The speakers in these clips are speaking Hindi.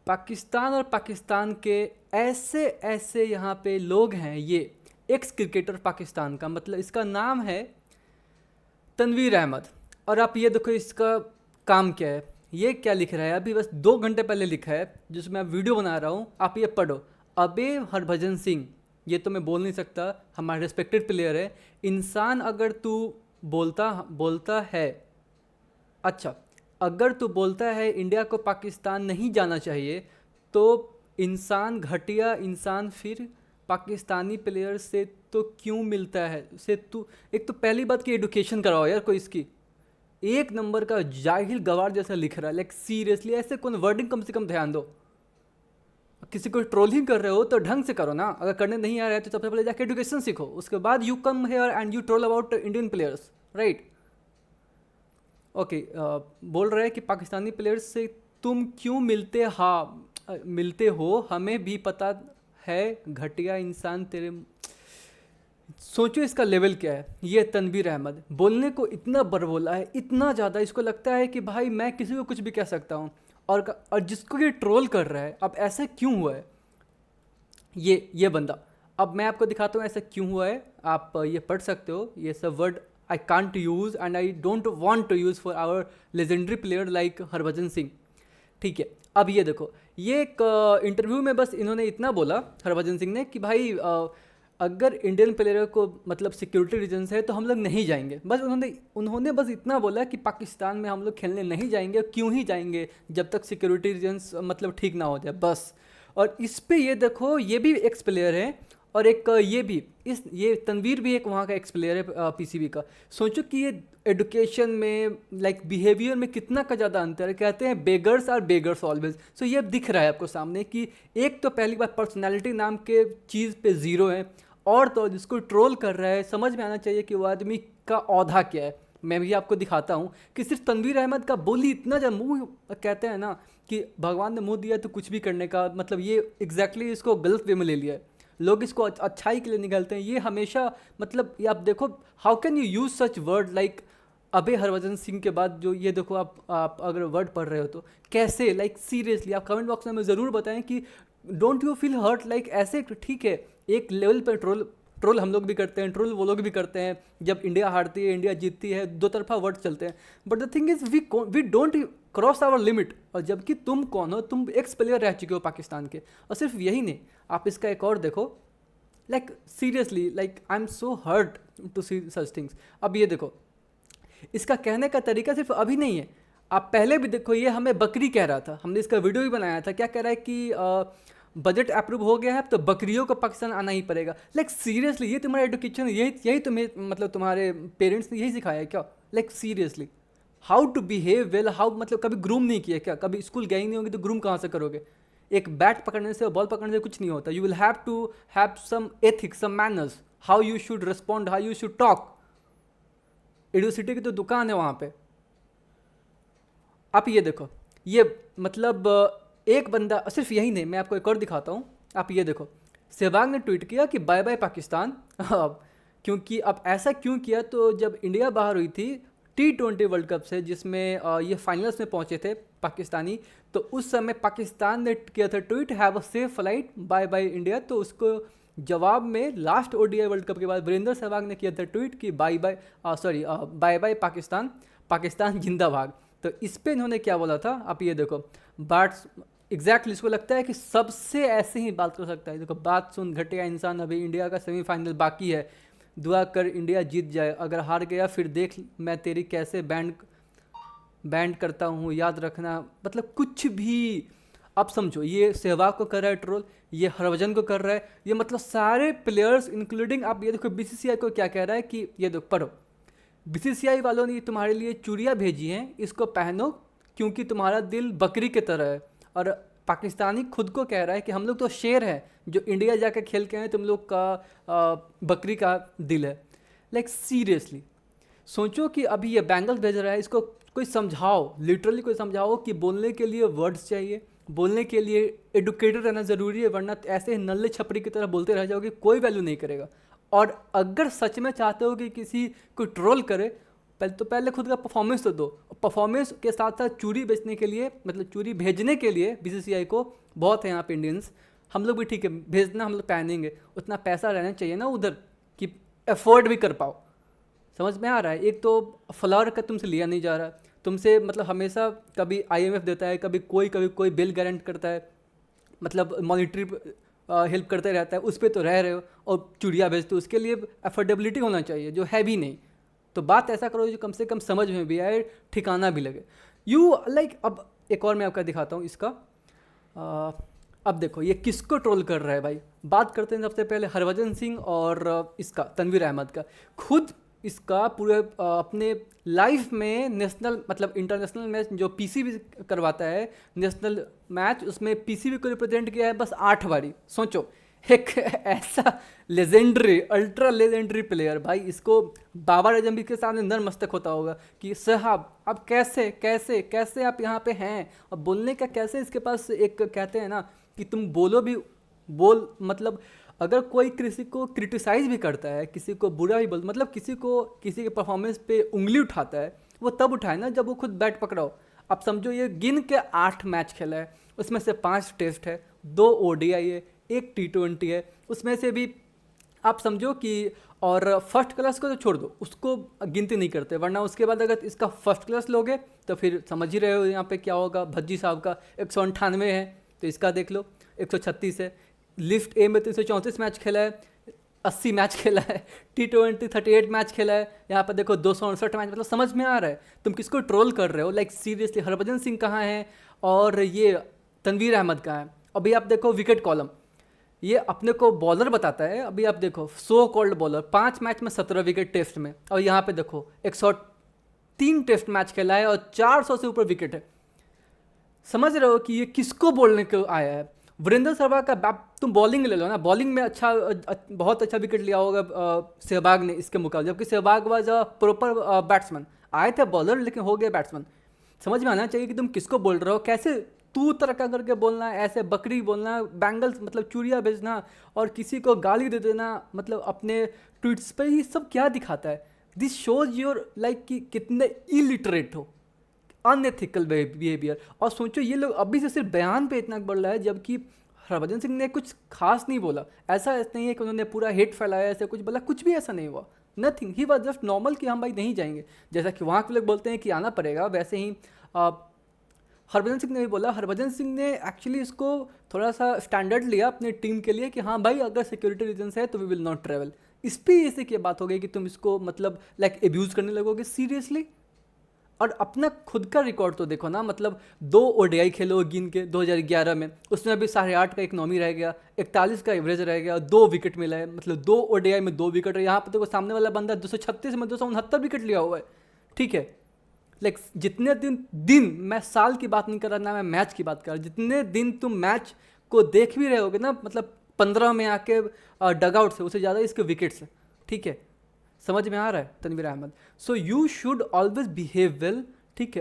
पाकिस्तान और पाकिस्तान के ऐसे ऐसे यहाँ पे लोग हैं, ये एक्स क्रिकेटर पाकिस्तान का, मतलब इसका नाम है तनवीर अहमद। और आप ये देखो इसका काम क्या है, ये क्या लिख रहा है, अभी बस 2 घंटे पहले लिखा है जिसमें मैं वीडियो बना रहा हूँ, आप ये पढ़ो। अबे हरभजन सिंह, ये तो मैं बोल नहीं सकता, हमारा रिस्पेक्टेड प्लेयर है। इंसान अगर तू बोलता बोलता है, अच्छा, अगर तू बोलता है इंडिया को पाकिस्तान नहीं जाना चाहिए, तो इंसान घटिया इंसान फिर पाकिस्तानी प्लेयर से तो क्यों मिलता है से तू। एक तो पहली बात कि एडुकेशन कराओ यार कोई इसकी, एक नंबर का जाहिल गवार जैसा लिख रहा है। लाइक सीरियसली ऐसे कौन वर्डिंग कम से कम ध्यान दो। किसी को ट्रोलिंग कर रहे हो तो ढंग से करो ना, अगर करने नहीं आ रहा है तो सबसे पहले जाके एडुकेशन सीखो, उसके बाद you come here and you troll about Indian players, right. Okay, बोल रहे हैं कि पाकिस्तानी प्लेयर्स से तुम क्यों मिलते हो, हमें भी पता है घटिया इंसान तेरे। सोचो इसका लेवल क्या है। ये तनवीर अहमद बोलने को इतना बरबोला है, इतना ज़्यादा, इसको लगता है कि भाई मैं किसी को कुछ भी कह सकता हूँ। और जिसको ये ट्रोल कर रहा है, अब ऐसा क्यों हुआ है ये बंदा, अब मैं आपको दिखाता हूँ ऐसा क्यों हुआ है। आप ये पढ़ सकते हो, ये सब word I can't use and I don't want to use for our legendary player like Harbhajan Singh. ठीक है, अब ये देखो, ये एक इंटरव्यू में बस इन्होंने इतना बोला हरभजन सिंह ने कि भाई अगर इंडियन प्लेयर को मतलब सिक्योरिटी रीजंस है तो हम लोग नहीं जाएंगे। बस उन्होंने बस इतना बोला कि पाकिस्तान में हम लोग खेलने नहीं जाएंगे, क्यों ही जाएंगे जब तक सिक्योरिटी रीजंस मतलब ठीक ना हो जाए, बस। और इस पे ये देखो, ये भी एक्स प्लेयर है, और एक ये तनवीर भी एक वहाँ का एक्स प्लेयर है पीसीबी का। सोचो कि ये एडुकेशन में लाइक बिहेवियर में कितना का ज़्यादा अंतर है। कहते हैं बेगर्स आर बेगर्स ऑलवेज। सो ये दिख रहा है आपको सामने कि एक तो पहली बार पर्सनालिटी नाम के चीज़ पे ज़ीरो है, और तो जिसको ट्रोल कर रहा है समझ में आना चाहिए कि वो आदमी का औधा क्या है। मैं भी आपको दिखाता हूँ कि सिर्फ तनवीर अहमद का बोली इतना ज़्यादा मुँह, कहते हैं ना कि भगवान ने मुँह दिया तो कुछ भी करने का, मतलब ये एग्जैक्टली इसको गलत वे में ले लिया है। लोग इसको अच्छाई के लिए निकालते हैं, ये हमेशा मतलब ये आप देखो, how can you use such word like अबे हरभजन सिंह के बाद जो ये देखो, आप अगर वर्ड पढ़ रहे हो तो कैसे, लाइक सीरियसली आप कमेंट बॉक्स में हमें ज़रूर बताएं कि don't you feel hurt. Like ऐसे ठीक है, एक लेवल पर ट्रोल हम लोग भी करते हैं, ट्रोल वो लोग भी करते हैं, जब इंडिया हारती है इंडिया जीतती है, दो तरफा वर्ड चलते हैं। But the thing is we don't cross our limit. और जबकि तुम कौन हो, तुम एक्स प्लेयर रह चुके हो पाकिस्तान के। और सिर्फ यही नहीं, आप इसका एक और देखो, like seriously like I am so hurt to see such things. अब ये देखो, इसका कहने का तरीका सिर्फ अभी नहीं है, आप पहले भी देखो, ये हमें बकरी कह रहा था, हमने इसका वीडियो भी बनाया था। क्या कह रहा है कि बजट अप्रूव हो गया है तो बकरियों को पाकिस्तान आना ही पड़ेगा। लाइक सीरियसली ये तुम्हारा एडुकेशन, यही तुम्हें मतलब तुम्हारे पेरेंट्स ने यही सिखाया है क्या? Like seriously how to behave well, how मतलब कभी ग्रूम नहीं किया क्या? कभी स्कूल गए ही नहीं होगी तो ग्रूम कहाँ से करोगे? एक बैट पकड़ने से और बॉल पकड़ने से कुछ नहीं होता। You will have to have some ethics, some manners, how you should respond, how you should talk. University की तो दुकान है वहाँ पे। आप ये देखो, ये मतलब एक बंदा, सिर्फ यही नहीं, मैं आपको एक और दिखाता हूँ। आप ये देखो, सहवाग ने ट्वीट किया कि बाय बाय पाकिस्तान। क्योंकि अब ऐसा क्यों किया, तो जब इंडिया बाहर हुई थी T20 वर्ल्ड कप से, जिसमें ये फाइनल्स में पहुंचे थे पाकिस्तानी, तो उस समय पाकिस्तान ने किया था tweet, have a safe flight, bye bye India. तो उसको जवाब में लास्ट ODI वर्ल्ड कप के बाद वीरेंद्र सहवाग ने किया था ट्वीट कि बाय बाय पाकिस्तान, पाकिस्तान जिंदाबाद। तो इस पे इन्होंने क्या बोला था, आप ये देखो। बात एग्जैक्टली इसको लगता है कि सबसे ऐसे ही बात कर सकता है। देखो, बात सुन घटिया इंसान, अभी इंडिया का सेमीफाइनल बाकी है, दुआ कर इंडिया जीत जाए, अगर हार गया फिर देख मैं तेरी कैसे बैंड करता हूँ, याद रखना। मतलब कुछ भी आप समझो, ये सहवाग को कर रहा है ट्रोल, ये हरभजन को कर रहा है, ये मतलब सारे प्लेयर्स इंक्लूडिंग, आप ये देखो BCCI को क्या कह रहा है कि ये देखो पढ़ो, BCCI वालों ने तुम्हारे लिए चूड़ियाँ भेजी हैं, इसको पहनो क्योंकि तुम्हारा दिल बकरी की तरह है। और पाकिस्तानी खुद को कह रहा है कि हम लोग तो शेर हैं, जो इंडिया जाकर खेल के हैं, तुम लोग का बकरी का दिल है। लाइक सीरियसली सोचो कि अभी ये बैंगल्स भेज रहा है, इसको कोई समझाओ, लिटरली कोई समझाओ कि बोलने के लिए वर्ड्स चाहिए, बोलने के लिए एडुकेटेड रहना ज़रूरी है, वरना ऐसे नल्ले छपरी की तरह बोलते रह जाओगे, कोई वैल्यू नहीं करेगा। और अगर सच में चाहते हो कि किसी को ट्रोल करे, पहले खुद का परफॉर्मेंस तो दो। परफॉर्मेंस के साथ साथ चूड़ी बेचने के लिए, मतलब चूड़ी भेजने के लिए बीसीसीआई को बहुत है यहाँ पे इंडियंस। हम लोग भी ठीक है भेजना, हम लोग पहनेंगे, उतना पैसा रहना चाहिए ना उधर कि अफोर्ड भी कर पाओ। समझ में आ रहा है? एक तो फ्लावर का तुमसे लिया नहीं जा रहा, तुमसे मतलब हमेशा कभी आईएमएफ देता है, कभी कोई बिल गारंट करता है, मतलब मॉनिटरी हेल्प करते रहता है, उस पर तो रह रहे हो और चूड़िया भेजते हो, उसके लिए अफोर्डेबिलिटी होना चाहिए जो है भी नहीं। तो बात ऐसा करो जो कम से कम समझ में भी आए, ठिकाना भी लगे। यू लाइक अब एक और मैं आपका दिखाता हूँ इसका। अब देखो ये किसको ट्रोल कर रहा है भाई। बात करते हैं सबसे पहले हरभजन सिंह और इसका तनवीर अहमद का। खुद इसका पूरे अपने लाइफ में नेशनल मतलब इंटरनेशनल मैच जो पीसीबी करवाता है, नेशनल मैच, उसमें पीसीबी को रिप्रेजेंट किया है बस 8 बारी। सोचो एक ऐसा लेजेंडरी अल्ट्रा लेजेंडरी प्लेयर भाई, इसको बाबर आजम भी के सामने नतमस्तक होता होगा कि साहब अब कैसे कैसे कैसे आप यहाँ पे हैं। और बोलने का कैसे इसके पास एक कहते हैं ना कि तुम बोलो भी बोल, मतलब अगर कोई किसी को क्रिटिसाइज भी करता है, किसी को बुरा भी बोल, मतलब किसी के परफॉर्मेंस पे उंगली उठाता है, वो तब उठाए ना जब वो खुद बैट पकड़ाओ। अब समझो ये गिन के 8 मैच खेला है, उसमें से 5 टेस्ट है, 2 ओडीआई है, 1 टी20 है, उसमें से भी आप समझो कि, और फर्स्ट क्लास को तो छोड़ दो, उसको गिनती नहीं करते, वरना उसके बाद अगर इसका फर्स्ट क्लास लोगे तो फिर समझ ही रहे हो यहाँ पे क्या होगा। भज्जी साहब का 198 है, तो इसका देख लो 136 है। लिस्ट ए में 334 मैच खेला है, 80 मैच खेला है, टी20 38 मैच खेला है, यहाँ पर देखो 259 मैच। मतलब समझ में आ रहा है तुम किसको ट्रोल कर रहे हो। लाइक सीरियसली हरभजन सिंह कहाँ है और ये तनवीर अहमद कहाँ है। अभी आप देखो विकेट कॉलम, ये अपने को बॉलर बताता है। अभी आप देखो सो कॉल्ड बॉलर, 5 मैच में 17 विकेट टेस्ट में, और यहाँ पे देखो 103 टेस्ट मैच खेला है और 400 से ऊपर विकेट है। समझ रहे हो कि ये किसको बोलने को आया है। वीरेंद्र सहवाग का तुम बॉलिंग ले लो ना, बॉलिंग में बहुत अच्छा विकेट लिया होगा सहवाग ने इसके मुकाबले, जबकि सहवाग वाज प्रॉपर बैट्समैन। आए थे बॉलर लेकिन हो गए बैट्समैन। समझ में आना चाहिए कि तुम किसको बोल रहे हो, कैसे तू तरका करके बोलना, ऐसे बकरी बोलना, बैंगल्स मतलब चूड़िया भेजना और किसी को गाली दे देना, मतलब अपने ट्वीट्स पे, ये सब क्या दिखाता है। दिस शोज योर लाइक कि कितने इलिटरेट हो, अनएथिकल बिहेवियर। और सोचो ये लोग अभी से सिर्फ बयान पे इतना बढ़ रहा है, जबकि हरभजन सिंह ने कुछ खास नहीं बोला। ऐसा नहीं है कि उन्होंने पूरा हेट फैलाया, ऐसे कुछ बोला, कुछ भी ऐसा नहीं हुआ। Nothing, he was just normal कि हम भाई नहीं जाएंगे, जैसा कि वहाँ के लोग बोलते हैं कि आना पड़ेगा, वैसे ही हरभजन सिंह ने भी बोला। हरभजन सिंह ने एक्चुअली इसको थोड़ा सा स्टैंडर्ड लिया अपनी टीम के लिए कि हाँ भाई अगर सिक्योरिटी रीजन्स है तो वी विल नॉट ट्रैवल। इस पर ऐसे की बात हो गई कि तुम इसको मतलब लाइक एब्यूज़ करने लगोगे सीरियसली। और अपना खुद का रिकॉर्ड तो देखो ना, मतलब 2 ओडीआई खेलो गिन के 2011 में, उसमें अभी 8.5 का इकनॉमी रह गया, 41 का एवरेज रह गया, 2 विकेट मिला है, मतलब 2 ओडीआई में 2 विकेट है। यहाँ पर देखो सामने वाला बंदा 236 में 269 विकेट लिया हुआ है। ठीक है, लाइक जितने दिन मैं साल की बात नहीं कर रहा ना, मैं मैच की बात कर रहा, जितने दिन तुम मैच को देख भी रहे होगे ना, मतलब 15 में आके डगआउट से, उससे ज़्यादा इसके विकेट्स है। ठीक है, समझ में आ रहा है Tanveer Ahmed. So you should always behave well. ठीक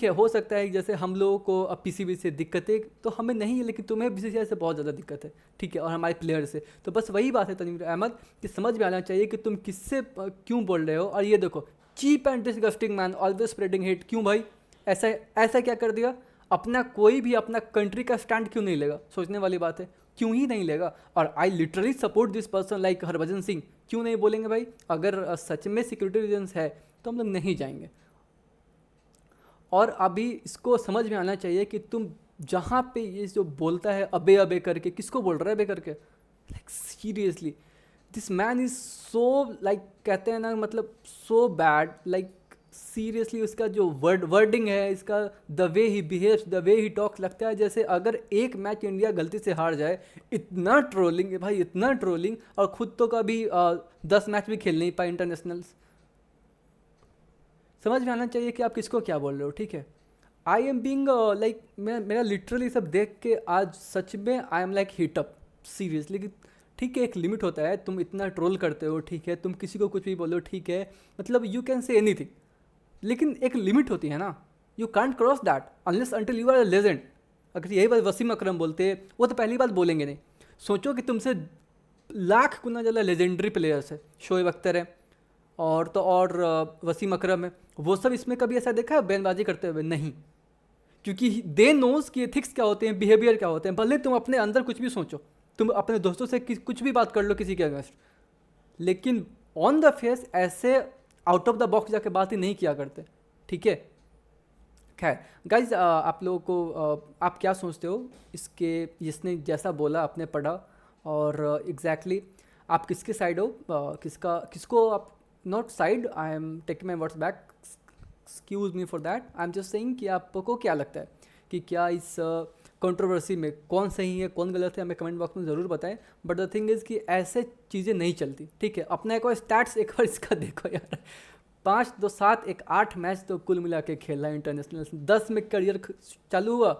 है, हो सकता है जैसे हम लोगों को अब पीसीबी से दिक्कतें तो हमें नहीं है, लेकिन तुम्हें बीसीसीआई से बहुत ज़्यादा दिक्कत है। ठीक है, और हमारे प्लेयर से। तो बस वही बात है तनवीर अहमद कि समझ में आना चाहिए कि तुम किससे क्यों बोल रहे हो। और ये देखो cheap and disgusting man always spreading hate. क्यों भाई, ऐसा क्या कर दिया? अपना कोई भी अपना कंट्री का स्टैंड क्यों नहीं लेगा? सोचने वाली बात है, क्यों ही नहीं लेगा। और I literally support this person like Harbhajan Singh. क्यों नहीं बोलेंगे भाई? अगर सच में सिक्योरिटी रीजन्स है तो हम लोग नहीं जाएंगे। और अभी इसको समझ में आना चाहिए कि तुम जहाँ पे ये जो बोलता है अबे अबे करके, किसको बोल रहा है अबे करके? Like seriously this man is so like कहते हैं ना, मतलब सो बैड। लाइक सीरियसली उसका जो वर्डिंग है, इसका the way he behaves, the way he talks, लगता है जैसे अगर एक मैच इंडिया गलती से हार जाए, इतना ट्रोलिंग है भाई, इतना ट्रोलिंग। और खुद तो कभी 10 मैच भी खेल नहीं पाए इंटरनेशनल्स। समझ में आना चाहिए कि आप किसको क्या बोल रहे हो। ठीक है, आई एम बींग लाइक मेरा लिटरली सब देख के आज सच में I am like heat up seriously. ठीक है, एक लिमिट होता है, तुम इतना ट्रोल करते हो, ठीक है, तुम किसी को कुछ भी बोलो, ठीक है, मतलब यू कैन से एनीथिंग, लेकिन एक लिमिट होती है ना। You can't cross that unless until you are a legend. अगर यही बात वसीम अकरम बोलते, वो तो पहली बात बोलेंगे नहीं। सोचो कि तुमसे लाख गुना ज़्यादा लेजेंडरी प्लेयर्स है, शोएब अख्तर है, और तो और वसीम अकरम है, वो सब इसमें कभी ऐसा देखा है बयानबाजी करते हुए? नहीं, क्योंकि दे नोज कि एथिक्स क्या होते हैं, बिहेवियर क्या होते हैं। भले तुम अपने अंदर कुछ भी सोचो, तुम अपने दोस्तों से कुछ भी बात कर लो किसी के अगेंस्ट, लेकिन ऑन द फेस ऐसे आउट ऑफ द बॉक्स जाके बात ही नहीं किया करते, ठीक है। खैर गाइज, आप लोगों को आप क्या सोचते हो इसके, जिसने जैसा बोला आपने पढ़ा, और एग्जैक्टली आप किसके साइड हो, किसको आप, not side, I am taking my words back, excuse me for that, I am just saying कि आपको क्या लगता है कि क्या इस कंट्रोवर्सी में कौन सही है कौन गलत है, हमें कमेंट बॉक्स में ज़रूर बताएं। बट द थिंग इज़ कि ऐसे चीज़ें नहीं चलती, ठीक है। अपना एक बार स्टैट्स एक बार इसका देखो यार, 5 2 7 1 8 मैच तो कुल मिला के खेला है इंटरनेशनल, 10 में करियर चालू हुआ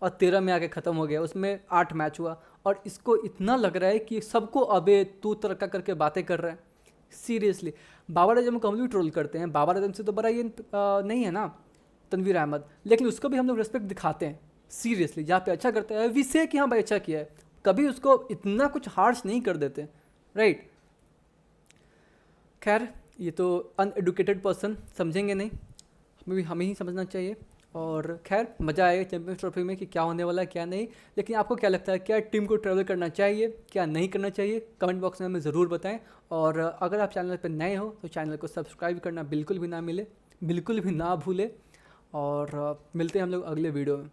और 13 में आके ख़त्म हो गया, उसमें 8 मैच हुआ, और इसको इतना लग रहा है कि सबको अबे तू तरक्का करके बातें कर रहा है। सीरियसली, बाबर आजम को हम भी ट्रोल करते हैं, बाबर आजम से तो बड़ा ये नहीं है ना तनवीर अहमद, लेकिन उसको भी हम लोग रिस्पेक्ट दिखाते हैं। सीरियसली, जहाँ पे अच्छा करता है वी से कि हाँ भाई अच्छा किया है, कभी उसको इतना कुछ हार्श नहीं कर देते, राइट। खैर, ये तो अनएडुकेटेड पर्सन समझेंगे नहीं, हमें ही समझना चाहिए। और खैर, मज़ा आएगा चैंपियंस ट्रॉफी में कि क्या होने वाला है क्या नहीं। लेकिन आपको क्या लगता है, क्या टीम को ट्रैवल करना चाहिए क्या नहीं करना चाहिए, कमेंट बॉक्स में हमें ज़रूर बताएं। और अगर आप चैनल पर नए हो तो चैनल को सब्सक्राइब करना बिल्कुल भी ना भूलें। और मिलते हैं हम लोग अगले वीडियो में।